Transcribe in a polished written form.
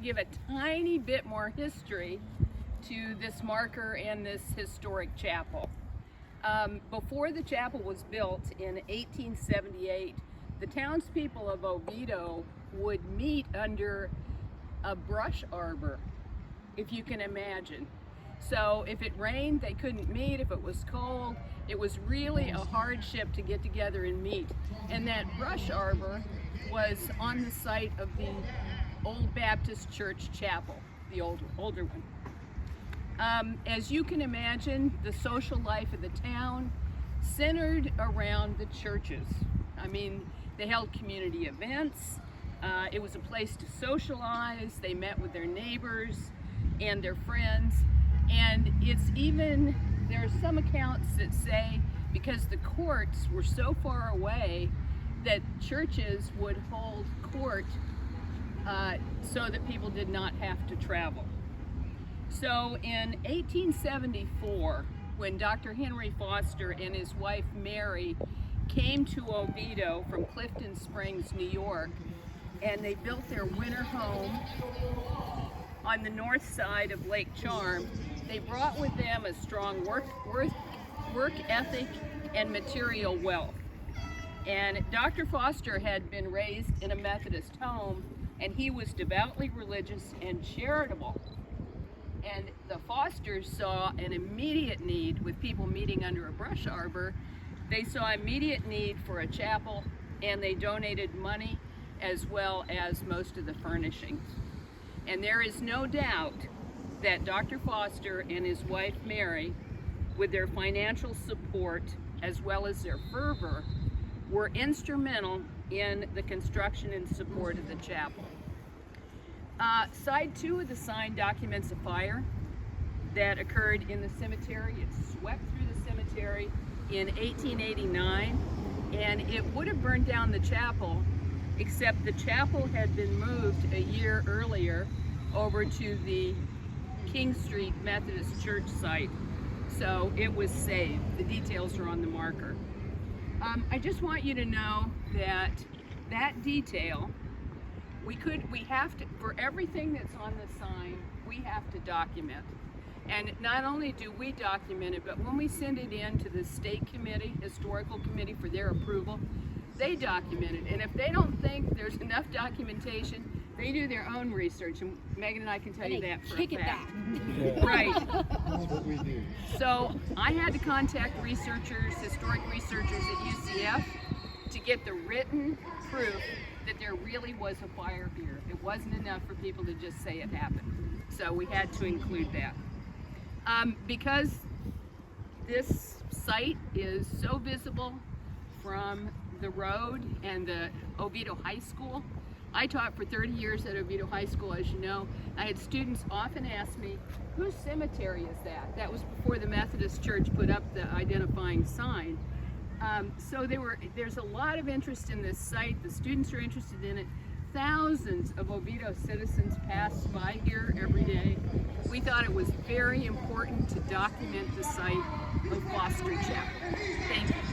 Give a tiny bit more history to this marker and this historic chapel. Before the chapel was built in 1878, the townspeople of Oviedo would meet under a brush arbor, if you can imagine. So if it rained, they couldn't meet. If it was cold, it was really a hardship to get together and meet. And that brush arbor was on the site of the Old Baptist Church Chapel, the older one. As you can imagine, the social life of the town centered around the churches. I mean, they held community events. It was a place to socialize. They met with their neighbors and their friends. And there are some accounts that say because the courts were so far away that churches would hold court so that people did not have to travel. So in 1874, when Dr. Henry Foster and his wife Mary came to Oviedo from Clifton Springs, New York, and they built their winter home on the north side of Lake Charm, they brought with them a strong work ethic and material wealth. And Dr. Foster had been raised in a Methodist home, and he was devoutly religious and charitable. And the Fosters saw an immediate need with people meeting under a brush arbor. They saw immediate need for a chapel, and they donated money as well as most of the furnishings. And there is no doubt that Dr. Foster and his wife Mary, with their financial support as well as their fervor, were instrumental in the construction and support of the chapel. Side 2 of the sign documents a fire that occurred in the cemetery. It swept through the cemetery in 1889, and it would have burned down the chapel, except the chapel had been moved a year earlier over to the King Street Methodist Church site, so it was saved. The details are on the marker. I just want you to know that that detail, we have to, for everything that's on the sign, we have to document. And not only do we document it, but when we send it in to the state committee, historical committee, for their approval, they document it. And if they don't think there's enough documentation, they do their own research, and Megan and I can tell you that for a fact. Kick it back. Yeah. Right. That's what we do. So I had to contact researchers, historic researchers at UCF, to get the written proof that there really was a fire here. It wasn't enough for people to just say it happened. So we had to include that. Because this site is so visible from the road and the Oviedo High School. I taught for 30 years at Oviedo High School, as you know. I had students often ask me, whose cemetery is that? That was before the Methodist Church put up the identifying sign. So there's a lot of interest in this site. The students are interested in it. Thousands of Oviedo citizens pass by here every day. We thought it was very important to document the site of Foster Chapel. Thank you.